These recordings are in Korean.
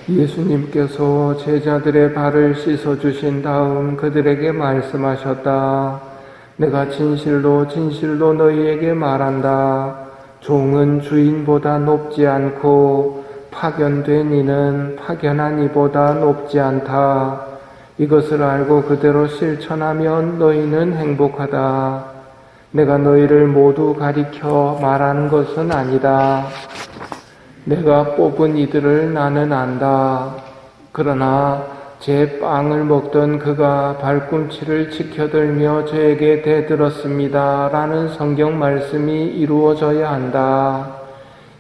예수님께서 제자들의 발을 씻어주신 다음 그들에게 말씀하셨다. 내가 진실로 진실로 너희에게 말한다. 종은 주인보다 높지 않고 파견된 이는 파견한 이보다 높지 않다. 이것을 알고 그대로 실천하면 너희는 행복하다. 내가 너희를 모두 가리켜 말하는 것은 아니다. 내가 뽑은 이들을 나는 안다. 그러나 제 빵을 먹던 그가 발꿈치를 지켜들며 저에게 대들었습니다. 라는 성경 말씀이 이루어져야 한다.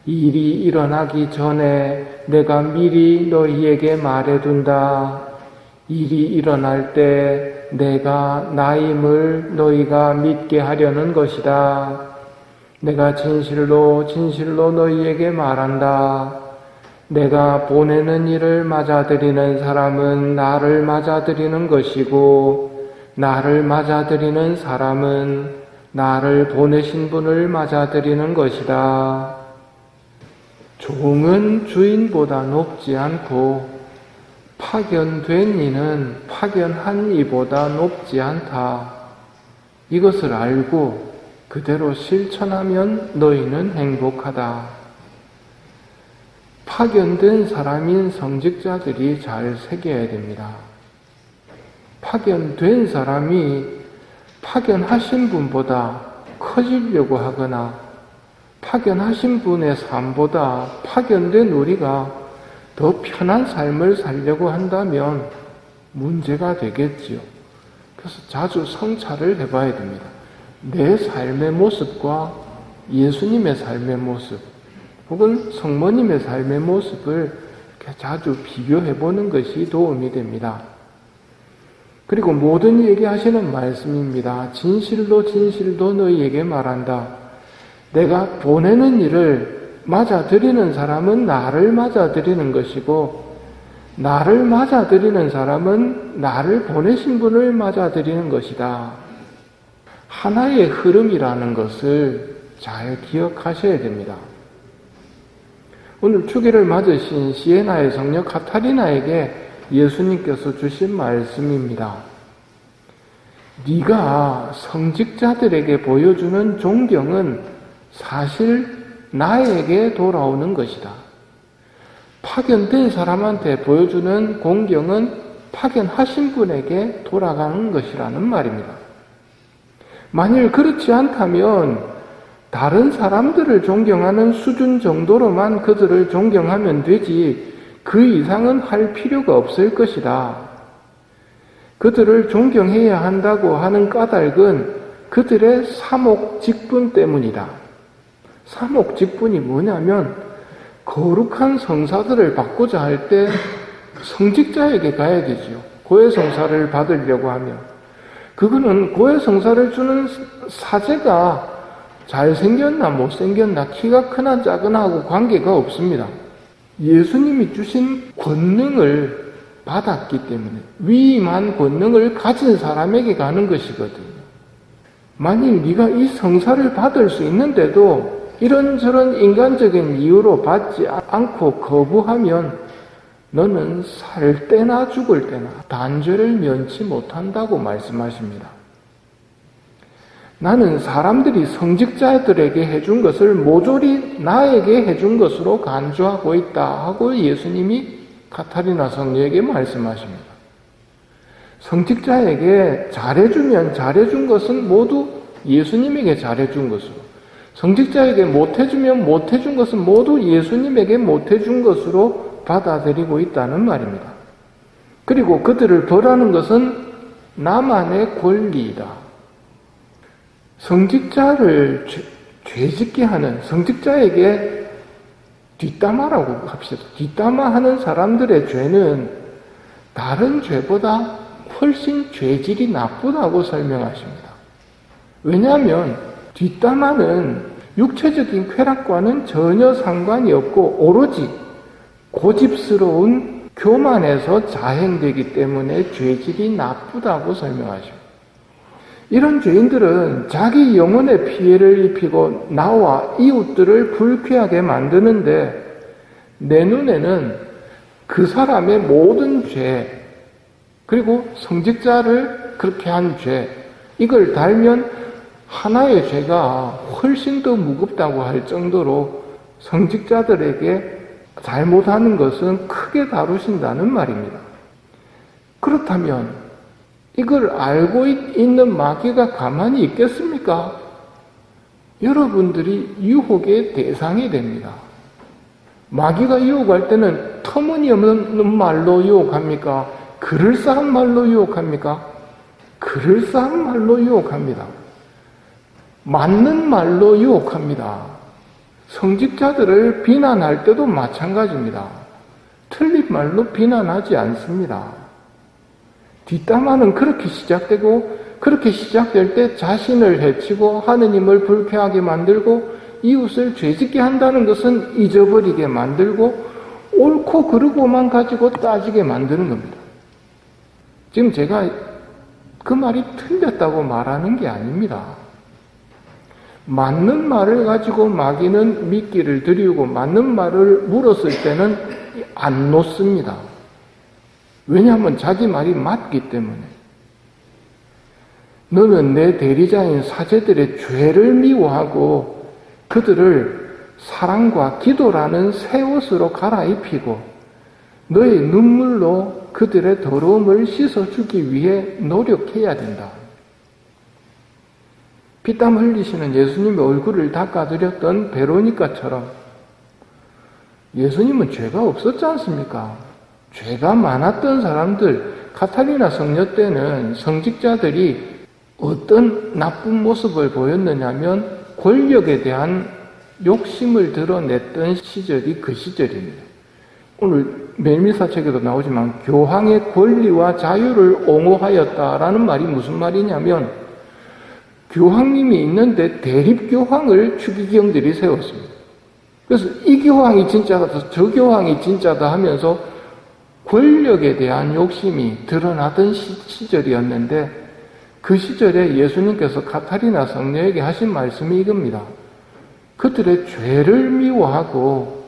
이 일이 일어나기 전에 내가 미리 너희에게 말해둔다. 일이 일어날 때 내가 나임을 너희가 믿게 하려는 것이다. 내가 진실로 진실로 너희에게 말한다. 내가 보내는 일을 맞아들이는 사람은 나를 맞아들이는 것이고 나를 맞아들이는 사람은 나를 보내신 분을 맞아들이는 것이다. 종은 주인보다 높지 않고 파견된 이는 파견한 이보다 높지 않다. 이것을 알고 그대로 실천하면 너희는 행복하다. 파견된 사람인 성직자들이 잘 새겨야 됩니다. 파견된 사람이 파견하신 분보다 커지려고 하거나 파견하신 분의 삶보다 파견된 우리가 더 편한 삶을 살려고 한다면 문제가 되겠지요. 그래서 자주 성찰을 해봐야 됩니다. 내 삶의 모습과 예수님의 삶의 모습 혹은 성모님의 삶의 모습을 자주 비교해보는 것이 도움이 됩니다. 그리고 모든 이에게 하시는 말씀입니다. 진실로 진실로 너희에게 말한다. 내가 보내는 일을 맞아들이는 사람은 나를 맞아들이는 것이고 나를 맞아들이는 사람은 나를 보내신 분을 맞아들이는 것이다. 하나의 흐름이라는 것을 잘 기억하셔야 됩니다. 오늘 축일을 맞으신 시에나의 성녀 카타리나에게 예수님께서 주신 말씀입니다. 네가 성직자들에게 보여주는 존경은 사실 나에게 돌아오는 것이다. 파견된 사람한테 보여주는 공경은 파견하신 분에게 돌아가는 것이라는 말입니다. 만일 그렇지 않다면 다른 사람들을 존경하는 수준 정도로만 그들을 존경하면 되지 그 이상은 할 필요가 없을 것이다. 그들을 존경해야 한다고 하는 까닭은 그들의 사목직분 때문이다. 사목직분이 뭐냐면 거룩한 성사들을 받고자 할 때 성직자에게 가야 되지요. 고해성사를 받으려고 하면 그거는 고해성사를 주는 사제가 잘생겼나 못생겼나 키가 크나 작으나 하고 관계가 없습니다. 예수님이 주신 권능을 받았기 때문에 위임한 권능을 가진 사람에게 가는 것이거든요. 만일 네가 이 성사를 받을 수 있는데도 이런저런 인간적인 이유로 받지 않고 거부하면 너는 살 때나 죽을 때나 단죄를 면치 못한다고 말씀하십니다. 나는 사람들이 성직자들에게 해준 것을 모조리 나에게 해준 것으로 간주하고 있다 하고 예수님이 카타리나 성녀에게 말씀하십니다. 성직자에게 잘해주면 잘해준 것은 모두 예수님에게 잘해준 것으로, 성직자에게 못해주면 못해준 것은 모두 예수님에게 못해준 것으로 받아들이고 있다는 말입니다. 그리고 그들을 벌하는 것은 나만의 권리이다. 성직자를 죄짓게 하는, 성직자에게 뒷담화라고 합시다. 뒷담화하는 사람들의 죄는 다른 죄보다 훨씬 죄질이 나쁘다고 설명하십니다. 왜냐하면 뒷담화는 육체적인 쾌락과는 전혀 상관이 없고 오로지 고집스러운 교만에서 자행되기 때문에 죄질이 나쁘다고 설명하십니다. 이런 죄인들은 자기 영혼에 피해를 입히고 나와 이웃들을 불쾌하게 만드는데 내 눈에는 그 사람의 모든 죄, 그리고 성직자를 그렇게 한 죄, 이걸 달면 하나의 죄가 훨씬 더 무겁다고 할 정도로 성직자들에게 잘못하는 것은 크게 다루신다는 말입니다. 그렇다면 이걸 알고 있는 마귀가 가만히 있겠습니까? 여러분들이 유혹의 대상이 됩니다. 마귀가 유혹할 때는 터무니없는 말로 유혹합니까? 그럴싸한 말로 유혹합니까? 그럴싸한 말로 유혹합니다. 맞는 말로 유혹합니다. 성직자들을 비난할 때도 마찬가지입니다. 틀린 말로 비난하지 않습니다. 뒷담화는 그렇게 시작되고, 그렇게 시작될 때 자신을 해치고 하느님을 불쾌하게 만들고 이웃을 죄짓게 한다는 것은 잊어버리게 만들고 옳고 그르고만 가지고 따지게 만드는 겁니다. 지금 제가 그 말이 틀렸다고 말하는 게 아닙니다. 맞는 말을 가지고 마귀는 미끼를 들이고 맞는 말을 물었을 때는 안 놓습니다. 왜냐하면 자기 말이 맞기 때문에. 너는 내 대리자인 사제들의 죄를 미워하고 그들을 사랑과 기도라는 새 옷으로 갈아입히고 너의 눈물로 그들의 더러움을 씻어주기 위해 노력해야 된다. 피땀 흘리시는 예수님의 얼굴을 닦아드렸던 베로니카처럼 예수님은 죄가 없었지 않습니까? 죄가 많았던 사람들, 카타리나 성녀 때는 성직자들이 어떤 나쁜 모습을 보였느냐면 권력에 대한 욕심을 드러냈던 시절이 그 시절입니다. 오늘 멜미사책에도 나오지만 교황의 권리와 자유를 옹호하였다라는 말이 무슨 말이냐면 교황님이 있는데 대립교황을 추기경들이 세웠습니다. 그래서 이 교황이 진짜다, 저 교황이 진짜다 하면서 권력에 대한 욕심이 드러나던 시절이었는데 그 시절에 예수님께서 카타리나 성녀에게 하신 말씀이 이겁니다. 그들의 죄를 미워하고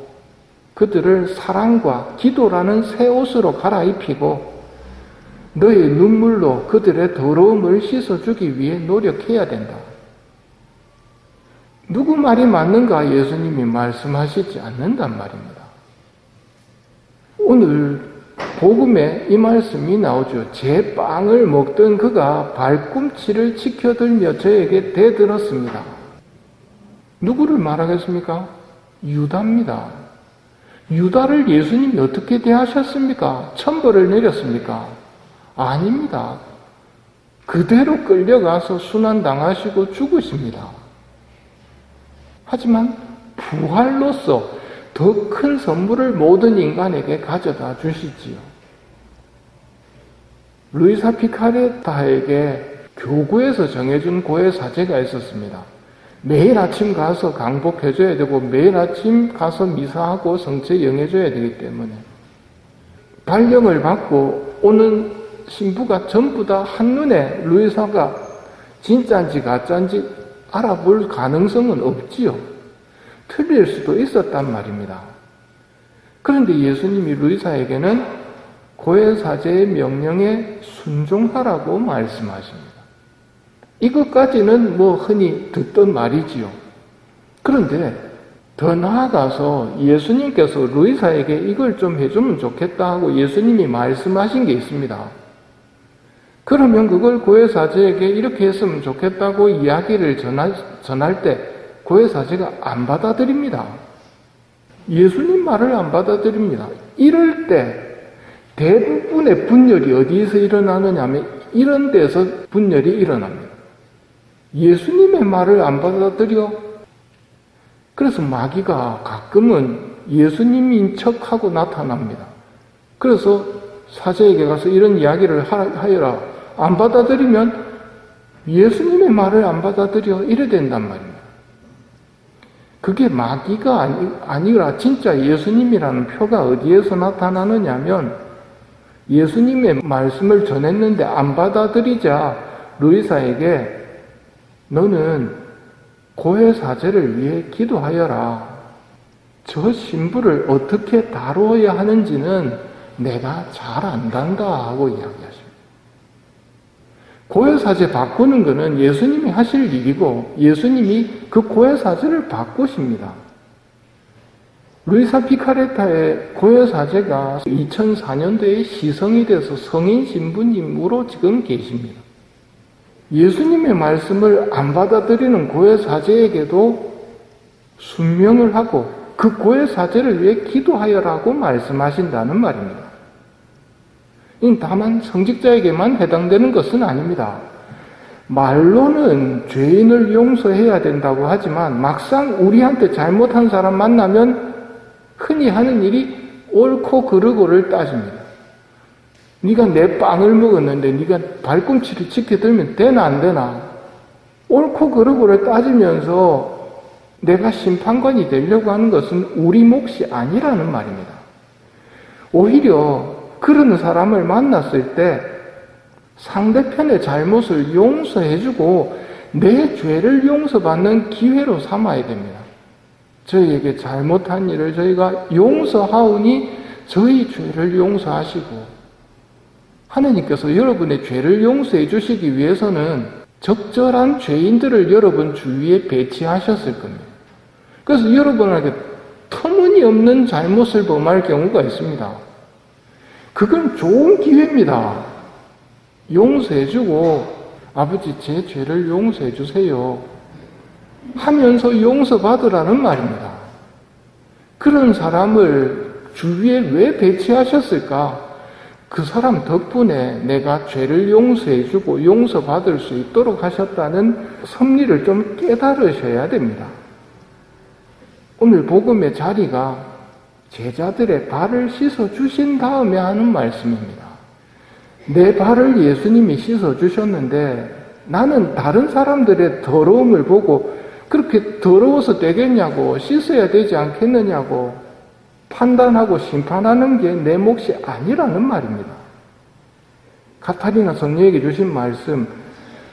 그들을 사랑과 기도라는 새 옷으로 갈아입히고 너의 눈물로 그들의 더러움을 씻어주기 위해 노력해야 된다. 누구 말이 맞는가 예수님이 말씀하시지 않는단 말입니다. 오늘 복음에 이 말씀이 나오죠. 제 빵을 먹던 그가 발꿈치를 치켜들며 저에게 대들었습니다. 누구를 말하겠습니까? 유다입니다. 유다를 예수님이 어떻게 대하셨습니까? 천벌을 내렸습니까? 아닙니다. 그대로 끌려가서 순환당하시고 죽으십니다. 하지만 부활로서 더 큰 선물을 모든 인간에게 가져다 주시지요. 루이사 피카레타에게 교구에서 정해준 고해 사제가 있었습니다. 매일 아침 가서 강복해줘야 되고 매일 아침 가서 미사하고 성체 영해줘야 되기 때문에 발령을 받고 오는 신부가 전부 다 한눈에 루이사가 진짜인지 가짜인지 알아볼 가능성은 없지요. 틀릴 수도 있었단 말입니다. 그런데 예수님이 루이사에게는 고해사제의 명령에 순종하라고 말씀하십니다. 이것까지는 흔히 듣던 말이지요. 그런데 더 나아가서 예수님께서 루이사에게 이걸 좀 해주면 좋겠다 하고 예수님이 말씀하신 게 있습니다. 그러면 그걸 고해사제에게 이렇게 했으면 좋겠다고 이야기를 전할 때 고해사제가 안 받아들입니다. 예수님 말을 안 받아들입니다. 이럴 때 대부분의 분열이 어디에서 일어나느냐 하면 이런 데서 분열이 일어납니다. 예수님의 말을 안 받아들여. 그래서 마귀가 가끔은 예수님인 척하고 나타납니다. 그래서 사제에게 가서 이런 이야기를 하여라. 안 받아들이면 예수님의 말을 안 받아들여. 이래 된단 말입니다. 그게 마귀가 아니라 진짜 예수님이라는 표가 어디에서 나타나느냐면 예수님의 말씀을 전했는데 안 받아들이자 루이사에게 너는 고해사제를 위해 기도하여라. 저 신부를 어떻게 다루어야 하는지는 내가 잘 안단다 하고 이야기하십니다. 고해사제 바꾸는 것은 예수님이 하실 일이고 예수님이 그 고해사제를 바꾸십니다. 루이사 피카레타의 고해사제가 2004년도에 시성이 돼서 성인 신부님으로 지금 계십니다. 예수님의 말씀을 안 받아들이는 고해사제에게도 순명을 하고 그 고해사제를 위해 기도하여라고 말씀하신다는 말입니다. 다만 성직자에게만 해당되는 것은 아닙니다. 말로는 죄인을 용서해야 된다고 하지만 막상 우리한테 잘못한 사람 만나면 흔히 하는 일이 옳고 그르고를 따집니다. 네가 내 빵을 먹었는데 네가 발꿈치를 지켜들면 되나 안 되나? 옳고 그르고를 따지면서 내가 심판관이 되려고 하는 것은 우리 몫이 아니라는 말입니다. 오히려 그런 사람을 만났을 때 상대편의 잘못을 용서해주고 내 죄를 용서받는 기회로 삼아야 됩니다. 저희에게 잘못한 일을 저희가 용서하오니 저희 죄를 용서하시고, 하나님께서 여러분의 죄를 용서해 주시기 위해서는 적절한 죄인들을 여러분 주위에 배치하셨을 겁니다. 그래서 여러분에게 터무니없는 잘못을 범할 경우가 있습니다. 그건 좋은 기회입니다. 용서해주고, 아버지 제 죄를 용서해 주세요 하면서 용서받으라는 말입니다. 그런 사람을 주위에 왜 배치하셨을까? 그 사람 덕분에 내가 죄를 용서해주고 용서받을 수 있도록 하셨다는 섭리를 좀 깨달으셔야 됩니다. 오늘 복음의 자리가 제자들의 발을 씻어주신 다음에 하는 말씀입니다. 내 발을 예수님이 씻어주셨는데 나는 다른 사람들의 더러움을 보고 그렇게 더러워서 되겠냐고, 씻어야 되지 않겠느냐고 판단하고 심판하는 게 내 몫이 아니라는 말입니다. 카타리나 성녀에게 주신 말씀,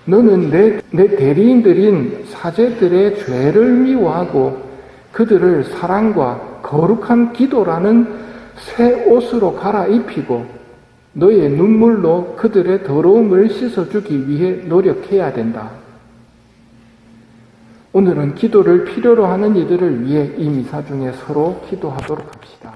너는 내 대리인들인 사제들의 죄를 미워하고 그들을 사랑과 거룩한 기도라는 새 옷으로 갈아입히고 너의 눈물로 그들의 더러움을 씻어주기 위해 노력해야 된다. 오늘은 기도를 필요로 하는 이들을 위해 이 미사 중에 서로 기도하도록 합시다.